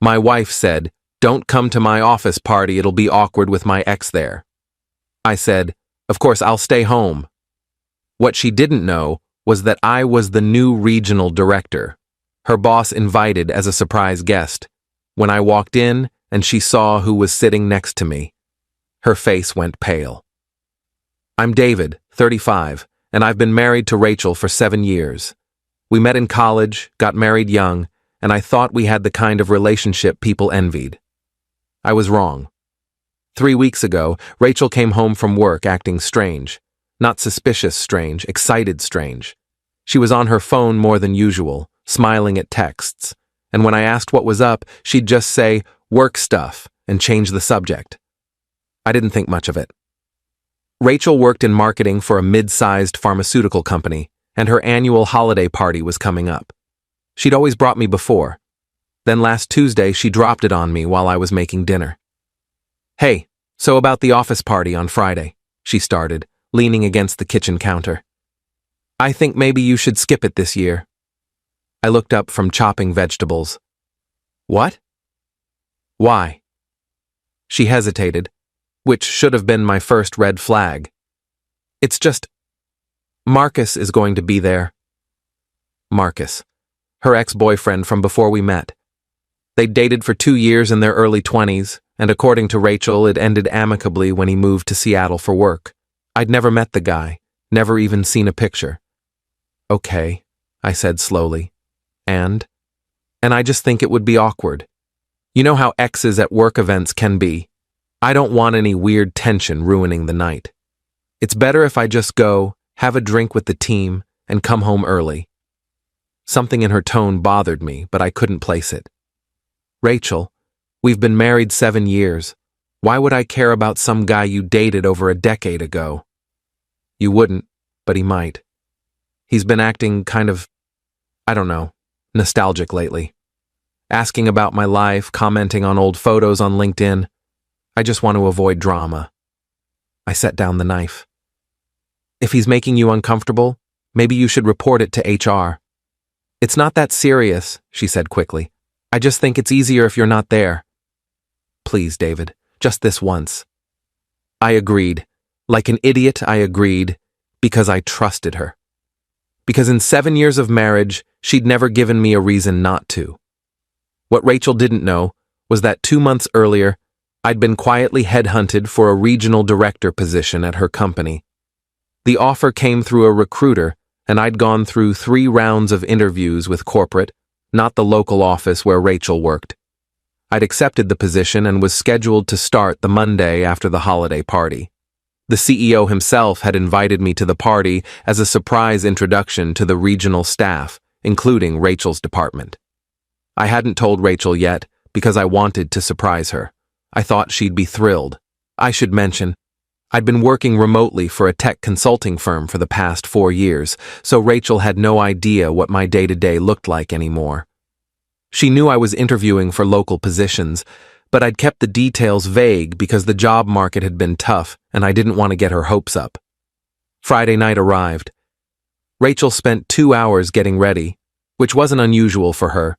My wife said, "Don't come to my office party, it'll be awkward with my ex there." I said, "Of course, I'll stay home." What she didn't know was that I was the new regional director, her boss invited as a surprise guest. When I walked in and she saw who was sitting next to me, her face went pale. I'm David, 35, and I've been married to Rachel for 7 years. We met in college, got married young, and I thought we had the kind of relationship people envied. I was wrong. 3 weeks ago, Rachel came home from work acting strange. Not suspicious strange, excited strange. She was on her phone more than usual, smiling at texts, and when I asked what was up, she'd just say, "Work stuff," and change the subject. I didn't think much of it. Rachel worked in marketing for a mid-sized pharmaceutical company, and her annual holiday party was coming up. She'd always brought me before. Then last Tuesday, she dropped it on me while I was making dinner. "Hey, so about the office party on Friday," she started, leaning against the kitchen counter. "I think maybe you should skip it this year." I looked up from chopping vegetables. "What?" "Why?" She hesitated, which should have been my first red flag. "It's just, Marcus is going to be there." Marcus, her ex-boyfriend from before we met. They'd dated for 2 years in their early 20s, and according to Rachel, it ended amicably when he moved to Seattle for work. I'd never met the guy, never even seen a picture. "Okay," I said slowly. And I just think it would be awkward. You know how exes at work events can be. I don't want any weird tension ruining the night. It's better if I just go, have a drink with the team, and come home early. Something in her tone bothered me, but I couldn't place it. "Rachel, we've been married 7 years. Why would I care about some guy you dated over a decade ago?" "You wouldn't, but he might. He's been acting kind of, I don't know, nostalgic lately. Asking about my life, commenting on old photos on LinkedIn. I just want to avoid drama." I set down the knife. "If he's making you uncomfortable, maybe you should report it to HR. "It's not that serious," she said quickly. "I just think it's easier if you're not there." "Please, David, just this once." I agreed. Like an idiot, I agreed, because I trusted her. Because in 7 years of marriage, she'd never given me a reason not to. What Rachel didn't know was that 2 months earlier, I'd been quietly headhunted for a regional director position at her company. The offer came through a recruiter, and I'd gone through 3 rounds of interviews with corporate, not the local office where Rachel worked. I'd accepted the position and was scheduled to start the Monday after the holiday party. The CEO himself had invited me to the party as a surprise introduction to the regional staff, including Rachel's department. I hadn't told Rachel yet because I wanted to surprise her. I thought she'd be thrilled. I should mention, I'd been working remotely for a tech consulting firm for the past 4 years, so Rachel had no idea what my day-to-day looked like anymore. She knew I was interviewing for local positions, but I'd kept the details vague because the job market had been tough and I didn't want to get her hopes up. Friday night arrived. Rachel spent 2 hours getting ready, which wasn't unusual for her,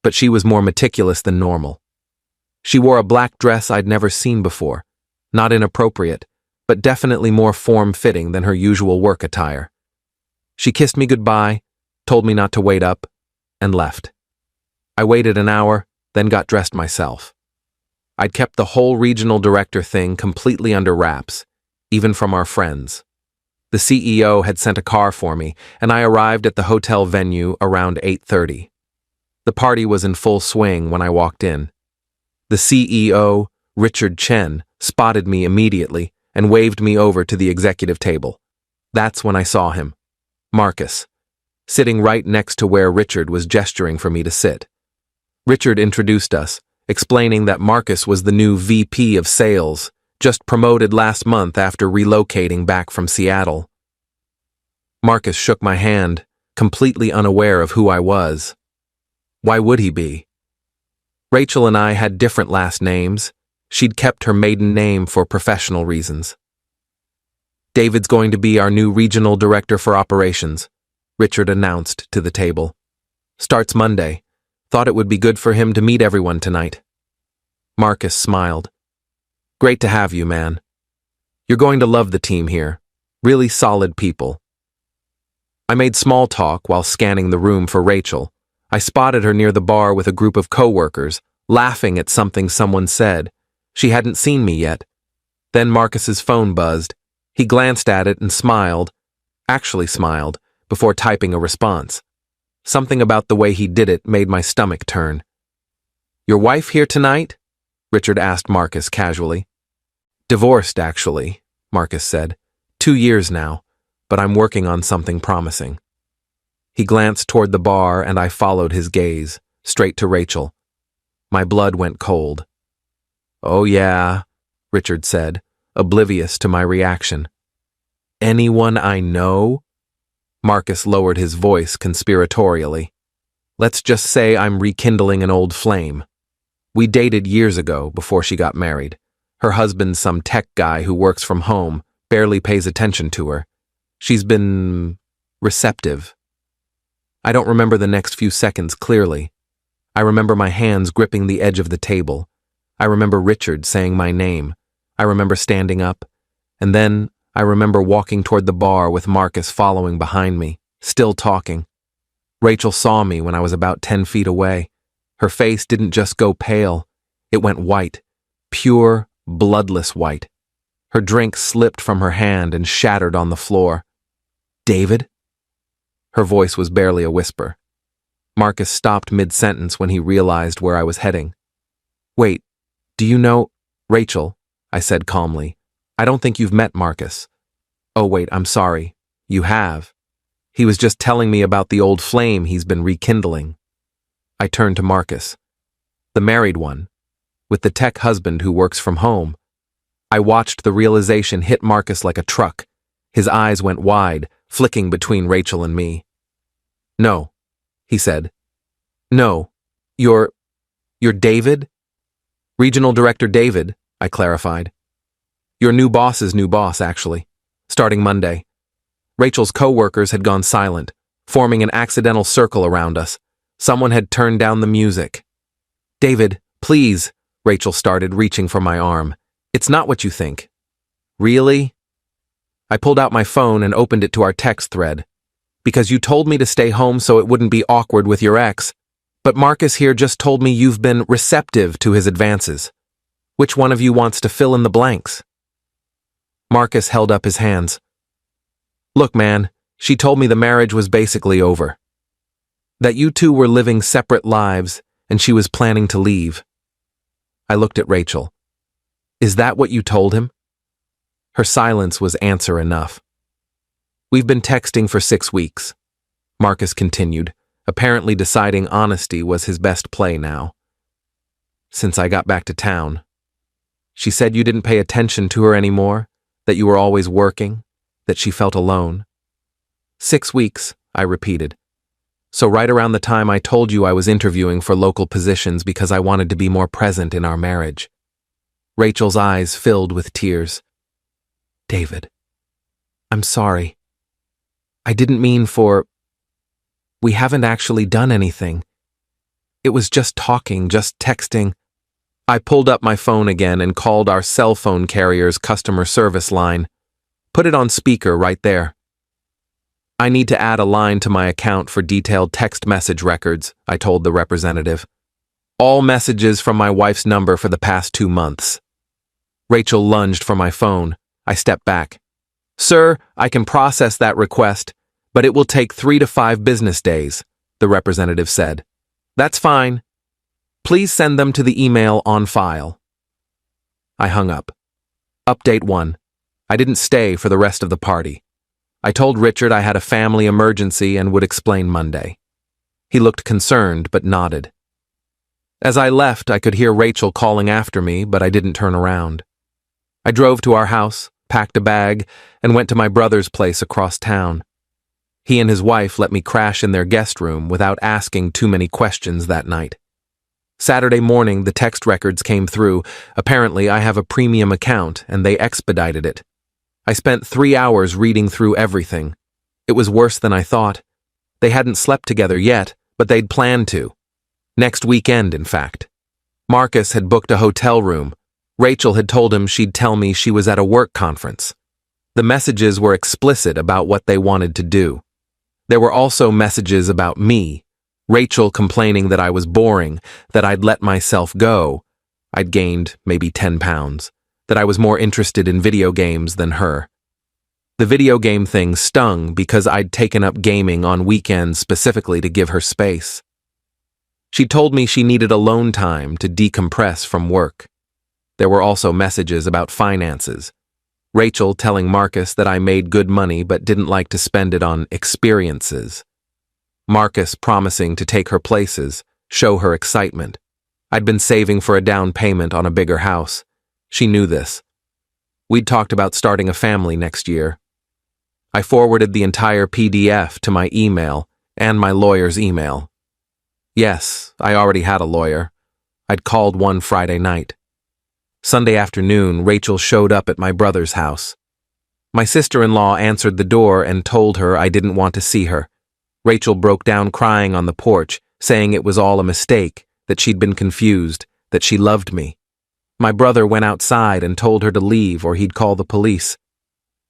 but she was more meticulous than normal. She wore a black dress I'd never seen before, not inappropriate, but definitely more form-fitting than her usual work attire. She kissed me goodbye, told me not to wait up, and left. I waited an hour, then got dressed myself. I'd kept the whole regional director thing completely under wraps, even from our friends. The CEO had sent a car for me, and I arrived at the hotel venue around 8:30. The party was in full swing when I walked in. The CEO, Richard Chen, spotted me immediately and waved me over to the executive table. That's when I saw him, Marcus, sitting right next to where Richard was gesturing for me to sit. Richard introduced us, explaining that Marcus was the new VP of sales, just promoted last month after relocating back from Seattle. Marcus shook my hand, completely unaware of who I was. Why would he be? Rachel and I had different last names. She'd kept her maiden name for professional reasons. "David's going to be our new regional director for operations," Richard announced to the table. "Starts Monday. Thought it would be good for him to meet everyone tonight. Marcus smiled. Great to have you, man. You're going to love the team here. Really solid people. I made small talk while scanning the room for Rachel. I spotted her near the bar with a group of coworkers, laughing at something someone said. She hadn't seen me yet. Then Marcus's phone buzzed. He glanced at it and smiled, before typing a response. Something about the way he did it made my stomach turn. Your wife here tonight? Richard asked Marcus casually. Divorced, actually, Marcus said. 2 years now, but I'm working on something promising. He glanced toward the bar and I followed his gaze, straight to Rachel. My blood went cold. Oh yeah, Richard said, oblivious to my reaction. Anyone I know? Marcus lowered his voice conspiratorially. Let's just say I'm rekindling an old flame. We dated years ago before she got married. Her husband's some tech guy who works from home, barely pays attention to her. She's been receptive. I don't remember the next few seconds clearly. I remember my hands gripping the edge of the table. I remember Richard saying my name. I remember standing up. And then I remember walking toward the bar with Marcus following behind me, still talking. Rachel saw me when I was about 10 feet away. Her face didn't just go pale. It went white, pure, bloodless white. Her drink slipped from her hand and shattered on the floor. David? Her voice was barely a whisper. Marcus stopped mid-sentence when he realized where I was heading. Wait, do you know... Rachel, I said calmly. I don't think you've met Marcus. Oh wait, I'm sorry. You have. He was just telling me about the old flame he's been rekindling. I turned to Marcus. The married one, with the tech husband who works from home. I watched the realization hit Marcus like a truck. His eyes went wide, flicking between Rachel and me. No, he said. No, you're David? Regional Director David, I clarified. Your new boss's new boss, actually. Starting Monday. Rachel's co-workers had gone silent, forming an accidental circle around us. Someone had turned down the music. David, please, Rachel started, reaching for my arm. It's not what you think. Really? I pulled out my phone and opened it to our text thread. Because you told me to stay home so it wouldn't be awkward with your ex. But Marcus here just told me you've been receptive to his advances. Which one of you wants to fill in the blanks? Marcus held up his hands. Look, man, she told me the marriage was basically over. That you two were living separate lives and she was planning to leave. I looked at Rachel. Is that what you told him? Her silence was answer enough. We've been texting for 6 weeks, Marcus continued, apparently deciding honesty was his best play now. Since I got back to town. She said you didn't pay attention to her anymore, that you were always working, that she felt alone. 6 weeks, I repeated. So right around the time I told you I was interviewing for local positions because I wanted to be more present in our marriage. Rachel's eyes filled with tears. David, I'm sorry. I didn't mean for... We haven't actually done anything. It was just talking, just texting. I pulled up my phone again and called our cell phone carrier's customer service line. Put it on speaker right there. I need to add a line to my account for detailed text message records, I told the representative. All messages from my wife's number for the past 2 months. Rachel lunged for my phone. I stepped back. Sir, I can process that request, but it will take 3 to 5 business days, the representative said. That's fine. Please send them to the email on file. I hung up. Update 1. I didn't stay for the rest of the party. I told Richard I had a family emergency and would explain Monday. He looked concerned but nodded. As I left, I could hear Rachel calling after me, but I didn't turn around. I drove to our house, packed a bag, and went to my brother's place across town. He and his wife let me crash in their guest room without asking too many questions that night. Saturday morning, the text records came through. Apparently, I have a premium account, and they expedited it. I spent 3 hours reading through everything. It was worse than I thought. They hadn't slept together yet, but they'd planned to. Next weekend, in fact. Marcus had booked a hotel room. Rachel had told him she'd tell me she was at a work conference. The messages were explicit about what they wanted to do. There were also messages about me. Rachel complaining that I was boring, that I'd let myself go. I'd gained maybe 10 pounds, that I was more interested in video games than her. The video game thing stung because I'd taken up gaming on weekends specifically to give her space. She told me she needed alone time to decompress from work. There were also messages about finances. Rachel telling Marcus that I made good money but didn't like to spend it on experiences. Marcus promising to take her places, show her excitement. I'd been saving for a down payment on a bigger house. She knew this. We'd talked about starting a family next year. I forwarded the entire PDF to my email and my lawyer's email. Yes, I already had a lawyer. I'd called one Friday night. Sunday afternoon, Rachel showed up at my brother's house. My sister-in-law answered the door and told her I didn't want to see her. Rachel broke down crying on the porch, saying it was all a mistake, that she'd been confused, that she loved me. My brother went outside and told her to leave or he'd call the police.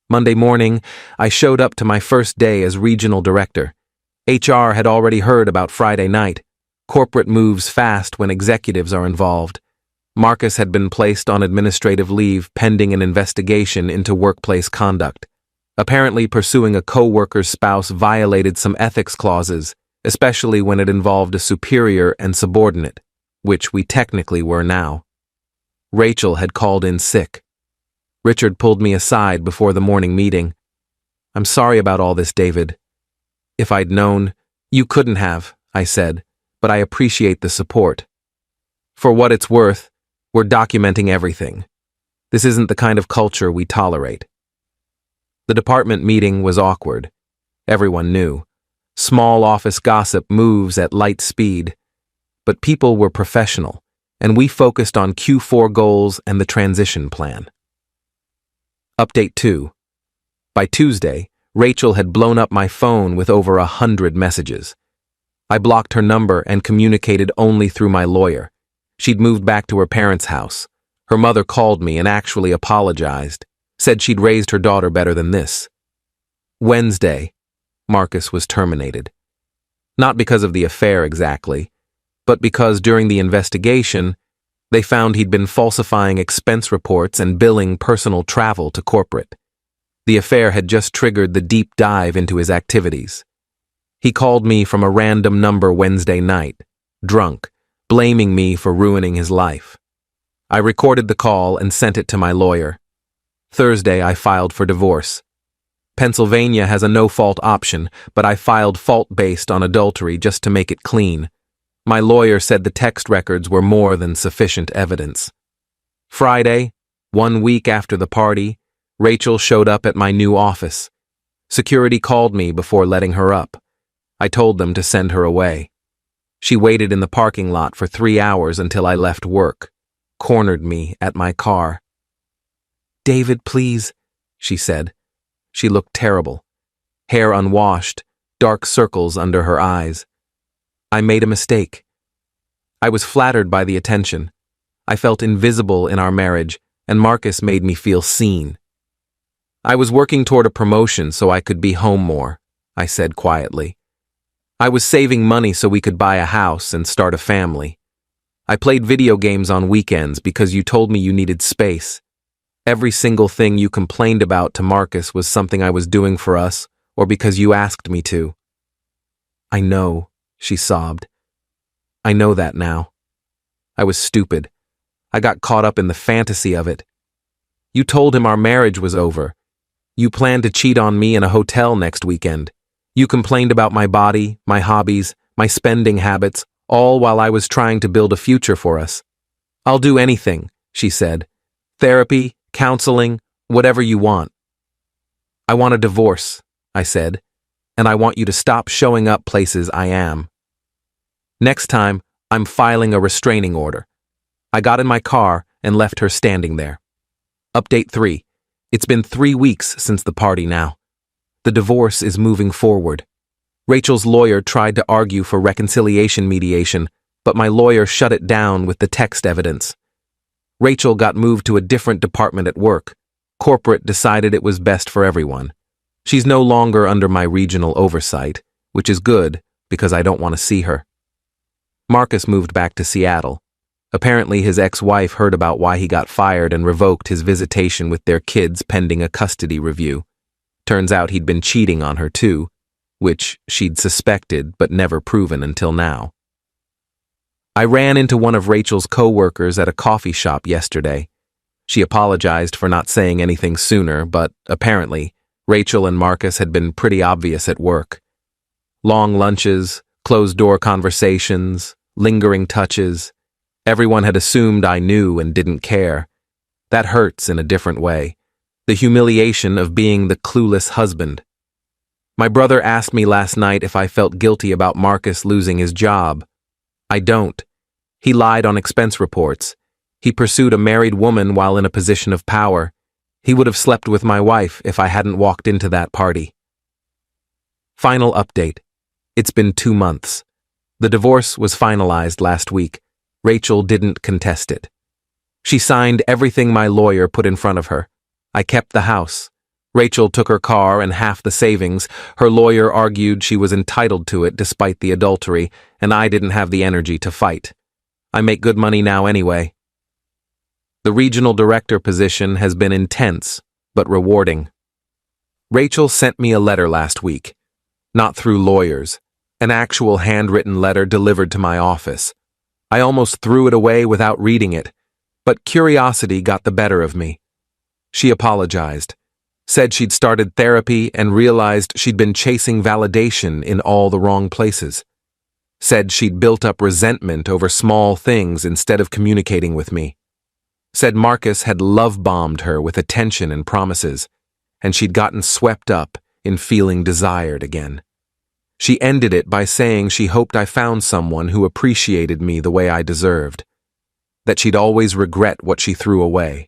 Monday morning, I showed up to my first day as regional director. HR had already heard about Friday night. Corporate moves fast when executives are involved. Marcus had been placed on administrative leave pending an investigation into workplace conduct. Apparently pursuing a co-worker's spouse violated some ethics clauses, especially when it involved a superior and subordinate, which we technically were now. Rachel had called in sick. Richard pulled me aside before the morning meeting. "I'm sorry about all this, David. If I'd known, you couldn't have," I said, "but I appreciate the support. For what it's worth, we're documenting everything. This isn't the kind of culture we tolerate." The department meeting was awkward. Everyone knew. Small office gossip moves at light speed. But people were professional, and we focused on Q4 goals and the transition plan. Update 2. By Tuesday, Rachel had blown up my phone with over 100 messages. I blocked her number and communicated only through my lawyer. She'd moved back to her parents' house. Her mother called me and actually apologized, said she'd raised her daughter better than this. Wednesday, Marcus was terminated. Not because of the affair exactly, but because during the investigation, they found he'd been falsifying expense reports and billing personal travel to corporate. The affair had just triggered the deep dive into his activities. He called me from a random number Wednesday night, drunk, blaming me for ruining his life. I recorded the call and sent it to my lawyer. Thursday, I filed for divorce. Pennsylvania has a no-fault option, but I filed fault-based on adultery just to make it clean. My lawyer said the text records were more than sufficient evidence. Friday, 1 week after the party, Rachel showed up at my new office. Security called me before letting her up. I told them to send her away. She waited in the parking lot for 3 hours until I left work, cornered me at my car. "David, please," she said. She looked terrible. Hair unwashed, dark circles under her eyes. I made a mistake. I was flattered by the attention. I felt invisible in our marriage, and Marcus made me feel seen. I was working toward a promotion so I could be home more, I said quietly. I was saving money so we could buy a house and start a family. I played video games on weekends because you told me you needed space. Every single thing you complained about to Marcus was something I was doing for us or because you asked me to. "I know," she sobbed. "I know that now. I was stupid. I got caught up in the fantasy of it. You told him our marriage was over. You planned to cheat on me in a hotel next weekend. You complained about my body, my hobbies, my spending habits, all while I was trying to build a future for us. I'll do anything," she said. "Therapy, counseling, whatever you want." "I want a divorce," I said, "and I want you to stop showing up places I am. Next time, I'm filing a restraining order." I got in my car and left her standing there. Update 3. It's been 3 weeks since the party now. The divorce is moving forward. Rachel's lawyer tried to argue for reconciliation mediation, but my lawyer shut it down with the text evidence. Rachel got moved to a different department at work. Corporate decided it was best for everyone. She's no longer under my regional oversight, which is good because I don't want to see her. Marcus moved back to Seattle. Apparently his ex-wife heard about why he got fired and revoked his visitation with their kids pending a custody review. Turns out he'd been cheating on her too, which she'd suspected but never proven until now. I ran into one of Rachel's co-workers at a coffee shop yesterday. She apologized for not saying anything sooner, but apparently, Rachel and Marcus had been pretty obvious at work. Long lunches, closed-door conversations, lingering touches. Everyone had assumed I knew and didn't care. That hurts in a different way. The humiliation of being the clueless husband. My brother asked me last night if I felt guilty about Marcus losing his job. I don't. He lied on expense reports. He pursued a married woman while in a position of power. He would have slept with my wife if I hadn't walked into that party. Final update. It's been 2 months. The divorce was finalized last week. Rachel didn't contest it. She signed everything my lawyer put in front of her. I kept the house. Rachel took her car and half the savings. Her lawyer argued she was entitled to it despite the adultery, and I didn't have the energy to fight. I make good money now anyway. The regional director position has been intense, but rewarding. Rachel sent me a letter last week. Not through lawyers. An actual handwritten letter delivered to my office. I almost threw it away without reading it, but curiosity got the better of me. She apologized. Said she'd started therapy and realized she'd been chasing validation in all the wrong places. Said she'd built up resentment over small things instead of communicating with me. Said Marcus had love-bombed her with attention and promises, and she'd gotten swept up in feeling desired again. She ended it by saying she hoped I found someone who appreciated me the way I deserved. That she'd always regret what she threw away.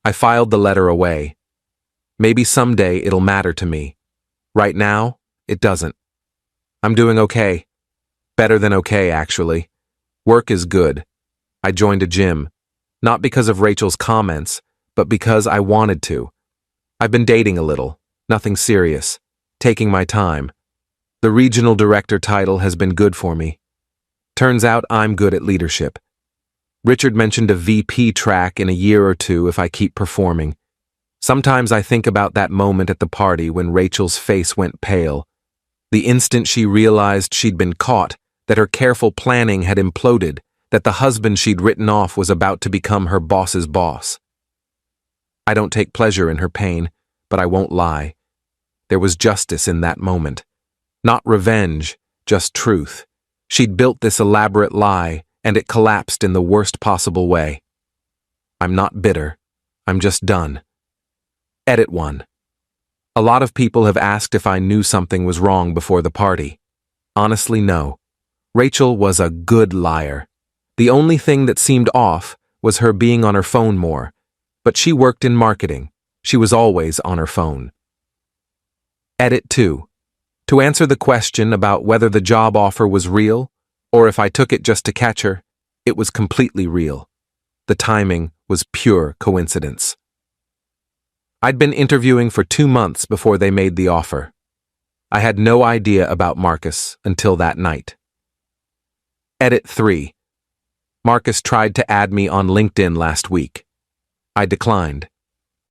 I filed the letter away. Maybe someday it'll matter to me. Right now, it doesn't. I'm doing okay. Better than okay, actually. Work is good. I joined a gym. Not because of Rachel's comments, but because I wanted to. I've been dating a little. Nothing serious. Taking my time. The regional director title has been good for me. Turns out I'm good at leadership. Richard mentioned a VP track in a year or two if I keep performing. Sometimes I think about that moment at the party when Rachel's face went pale. The instant she realized she'd been caught, that her careful planning had imploded, that the husband she'd written off was about to become her boss's boss. I don't take pleasure in her pain, but I won't lie. There was justice in that moment. Not revenge, just truth. She'd built this elaborate lie, and it collapsed in the worst possible way. I'm not bitter. I'm just done. Edit 1. A lot of people have asked if I knew something was wrong before the party. Honestly, no. Rachel was a good liar. The only thing that seemed off was her being on her phone more, but she worked in marketing. She was always on her phone. Edit 2. To answer the question about whether the job offer was real, or if I took it just to catch her, it was completely real. The timing was pure coincidence. I'd been interviewing for 2 months before they made the offer. I had no idea about Marcus until that night. Edit 3. Marcus tried to add me on LinkedIn last week. I declined.